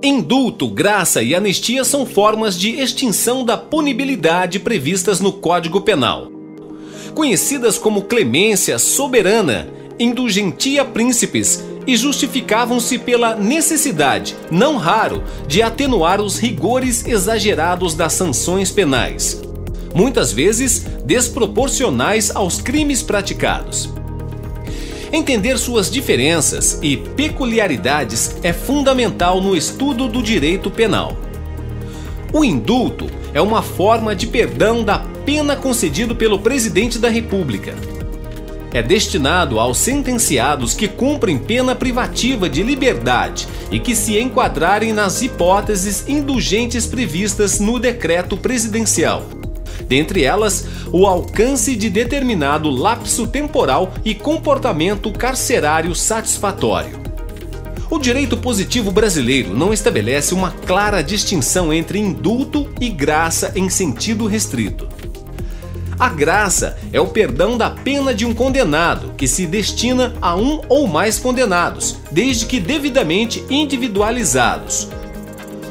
Indulto, graça e anistia são formas de extinção da punibilidade previstas no Código Penal. Conhecidas como clemência soberana, indulgentia príncipes, e justificavam-se pela necessidade, não raro, de atenuar os rigores exagerados das sanções penais, muitas vezes desproporcionais aos crimes praticados. Entender suas diferenças e peculiaridades é fundamental no estudo do direito penal. O indulto é uma forma de perdão da pena concedido pelo Presidente da República. É destinado aos sentenciados que cumprem pena privativa de liberdade e que se enquadrarem nas hipóteses indulgentes previstas no decreto presidencial. Dentre elas, o alcance de determinado lapso temporal e comportamento carcerário satisfatório. O direito positivo brasileiro não estabelece uma clara distinção entre indulto e graça em sentido restrito. A graça é o perdão da pena de um condenado, que se destina a um ou mais condenados, desde que devidamente individualizados.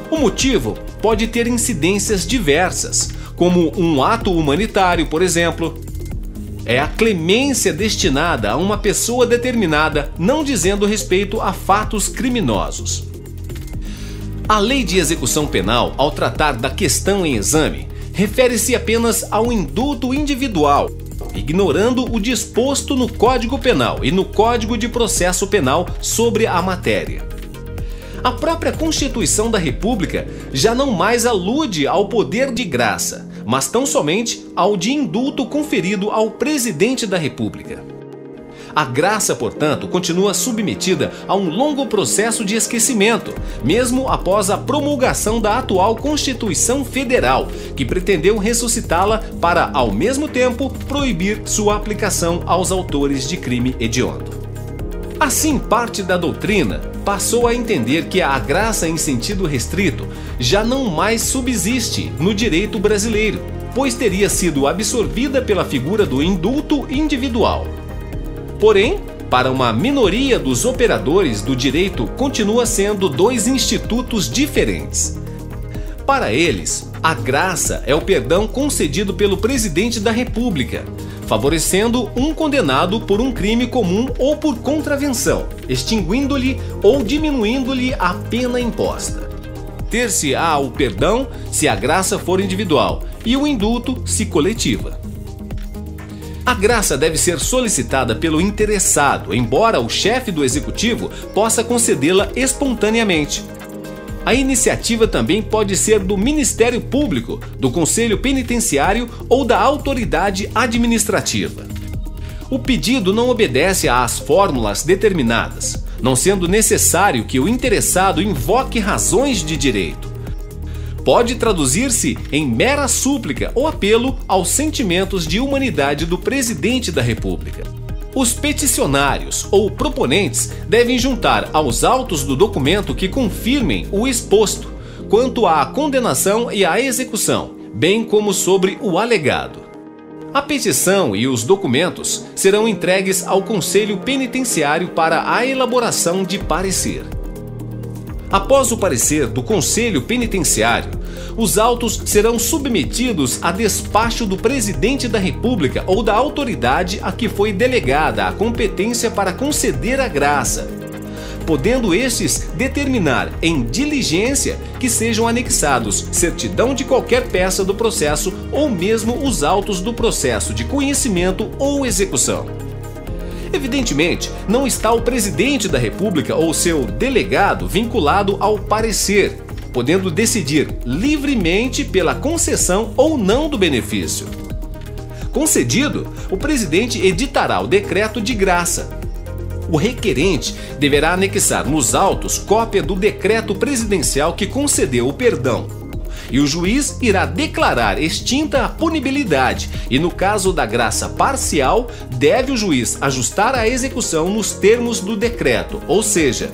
O motivo pode ter incidências diversas, como um ato humanitário, por exemplo. É a clemência destinada a uma pessoa determinada, não dizendo respeito a fatos criminosos. A Lei de Execução Penal, ao tratar da questão em exame, refere-se apenas ao indulto individual, ignorando o disposto no Código Penal e no Código de Processo Penal sobre a matéria. A própria Constituição da República já não mais alude ao poder de graça, mas tão somente ao de indulto conferido ao Presidente da República. A graça, portanto, continua submetida a um longo processo de esquecimento, mesmo após a promulgação da atual Constituição Federal, que pretendeu ressuscitá-la para, ao mesmo tempo, proibir sua aplicação aos autores de crime hediondo. Assim, parte da doutrina passou a entender que a graça em sentido restrito já não mais subsiste no direito brasileiro, pois teria sido absorvida pela figura do indulto individual. Porém, para uma minoria dos operadores do direito, continua sendo dois institutos diferentes. Para eles, a graça é o perdão concedido pelo Presidente da República, favorecendo um condenado por um crime comum ou por contravenção, extinguindo-lhe ou diminuindo-lhe a pena imposta. Ter-se-á o perdão se a graça for individual e o indulto se coletiva. A graça deve ser solicitada pelo interessado, embora o chefe do executivo possa concedê-la espontaneamente. A iniciativa também pode ser do Ministério Público, do Conselho Penitenciário ou da autoridade administrativa. O pedido não obedece às fórmulas determinadas, não sendo necessário que o interessado invoque razões de direito. Pode traduzir-se em mera súplica ou apelo aos sentimentos de humanidade do Presidente da República. Os peticionários ou proponentes devem juntar aos autos do documento que confirmem o exposto quanto à condenação e à execução, bem como sobre o alegado. A petição e os documentos serão entregues ao Conselho Penitenciário para a elaboração de parecer. Após o parecer do Conselho Penitenciário, os autos serão submetidos a despacho do Presidente da República ou da autoridade a que foi delegada a competência para conceder a graça, podendo estes determinar em diligência que sejam anexados certidão de qualquer peça do processo ou mesmo os autos do processo de conhecimento ou execução. Evidentemente, não está o Presidente da República ou seu delegado vinculado ao parecer, podendo decidir livremente pela concessão ou não do benefício. Concedido, o presidente editará o decreto de graça. O requerente deverá anexar nos autos cópia do decreto presidencial que concedeu o perdão. E o juiz irá declarar extinta a punibilidade e, no caso da graça parcial, deve o juiz ajustar a execução nos termos do decreto, ou seja,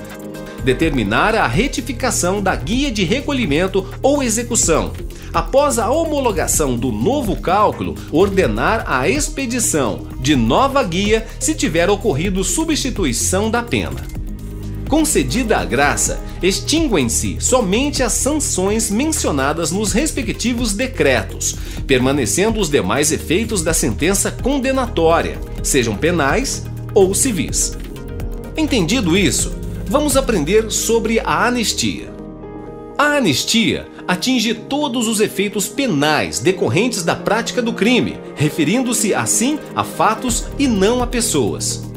determinar a retificação da guia de recolhimento ou execução. Após a homologação do novo cálculo, ordenar a expedição de nova guia se tiver ocorrido substituição da pena. Concedida a graça, extinguem-se somente as sanções mencionadas nos respectivos decretos, permanecendo os demais efeitos da sentença condenatória, sejam penais ou civis. Entendido isso, vamos aprender sobre a anistia. A anistia atinge todos os efeitos penais decorrentes da prática do crime, referindo-se assim a fatos e não a pessoas.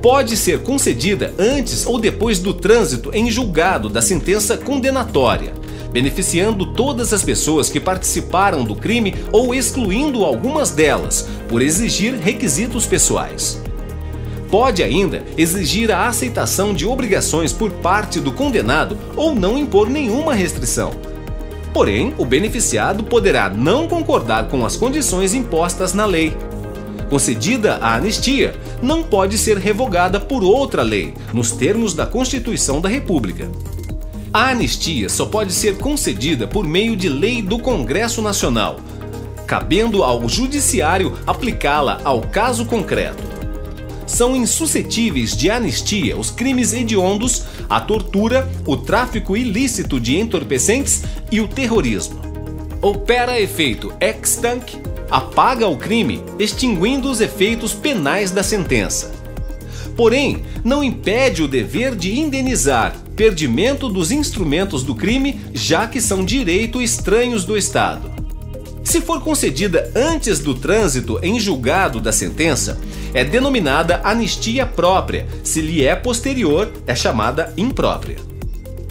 Pode ser concedida antes ou depois do trânsito em julgado da sentença condenatória, beneficiando todas as pessoas que participaram do crime ou excluindo algumas delas, por exigir requisitos pessoais. Pode ainda exigir a aceitação de obrigações por parte do condenado ou não impor nenhuma restrição. Porém, o beneficiado poderá não concordar com as condições impostas na lei. Concedida a anistia, não pode ser revogada por outra lei, nos termos da Constituição da República. A anistia só pode ser concedida por meio de lei do Congresso Nacional, cabendo ao Judiciário aplicá-la ao caso concreto. São insuscetíveis de anistia os crimes hediondos, a tortura, o tráfico ilícito de entorpecentes e o terrorismo. Opera efeito ex tunc, apaga o crime, extinguindo os efeitos penais da sentença. Porém, não impede o dever de indenizar perdimento dos instrumentos do crime, já que são direito estranhos do Estado. Se for concedida antes do trânsito em julgado da sentença, é denominada anistia própria. Se lhe é posterior, é chamada imprópria.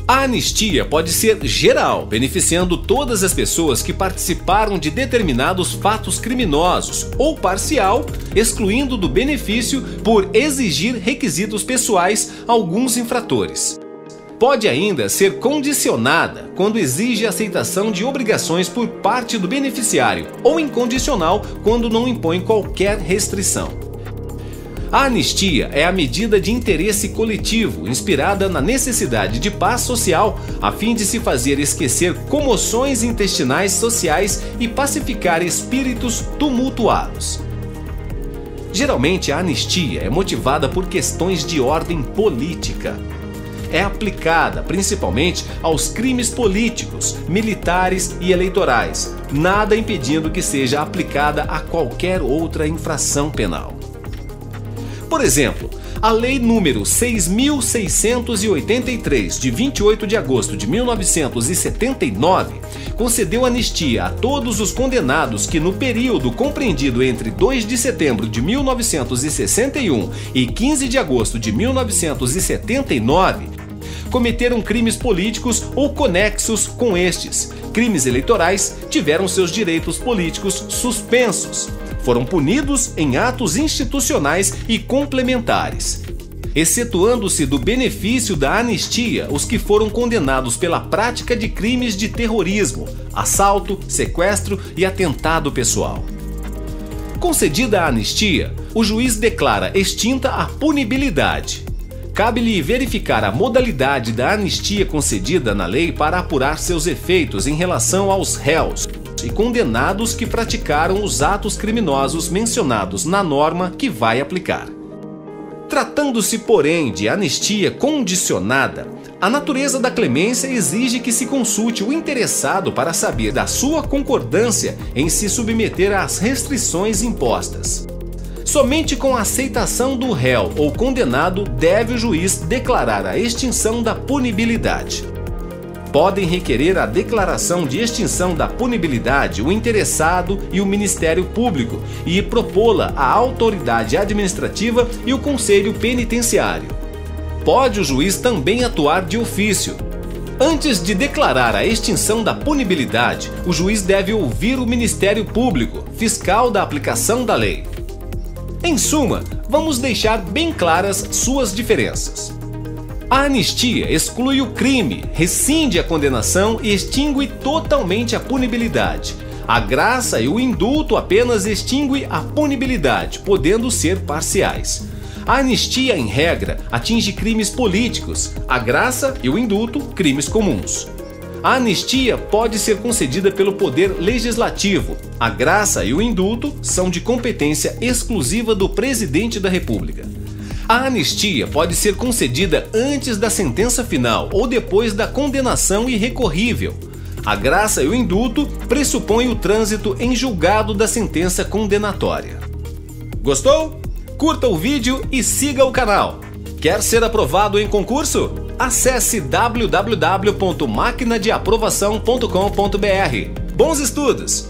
A anistia pode ser geral, beneficiando todas as pessoas que participaram de determinados fatos criminosos, ou parcial, excluindo do benefício por exigir requisitos pessoais alguns infratores. Pode ainda ser condicionada quando exige aceitação de obrigações por parte do beneficiário, ou incondicional quando não impõe qualquer restrição. A anistia é a medida de interesse coletivo, inspirada na necessidade de paz social, a fim de se fazer esquecer comoções intestinais sociais e pacificar espíritos tumultuados. Geralmente, a anistia é motivada por questões de ordem política. É aplicada principalmente aos crimes políticos, militares e eleitorais, nada impedindo que seja aplicada a qualquer outra infração penal. Por exemplo, a Lei nº 6.683, de 28 de agosto de 1979, concedeu anistia a todos os condenados que, no período compreendido entre 2 de setembro de 1961 e 15 de agosto de 1979, cometeram crimes políticos ou conexos com estes. Crimes eleitorais tiveram seus direitos políticos suspensos. Foram punidos em atos institucionais e complementares, excetuando-se do benefício da anistia os que foram condenados pela prática de crimes de terrorismo, assalto, sequestro e atentado pessoal. Concedida a anistia, o juiz declara extinta a punibilidade. Cabe-lhe verificar a modalidade da anistia concedida na lei para apurar seus efeitos em relação aos réus e condenados que praticaram os atos criminosos mencionados na norma que vai aplicar. Tratando-se, porém, de anistia condicionada, a natureza da clemência exige que se consulte o interessado para saber da sua concordância em se submeter às restrições impostas. Somente com a aceitação do réu ou condenado deve o juiz declarar a extinção da punibilidade. Podem requerer a declaração de extinção da punibilidade o interessado e o Ministério Público e propô-la à autoridade administrativa e o Conselho Penitenciário. Pode o juiz também atuar de ofício. Antes de declarar a extinção da punibilidade, o juiz deve ouvir o Ministério Público, fiscal da aplicação da lei. Em suma, vamos deixar bem claras suas diferenças. A anistia exclui o crime, rescinde a condenação e extingue totalmente a punibilidade. A graça e o indulto apenas extinguem a punibilidade, podendo ser parciais. A anistia, em regra, atinge crimes políticos, a graça e o indulto, crimes comuns. A anistia pode ser concedida pelo Poder Legislativo. A graça e o indulto são de competência exclusiva do Presidente da República. A anistia pode ser concedida antes da sentença final ou depois da condenação irrecorrível. A graça e o indulto pressupõem o trânsito em julgado da sentença condenatória. Gostou? Curta o vídeo e siga o canal. Quer ser aprovado em concurso? Acesse www.maquinadeaprovação.com.br. Bons estudos!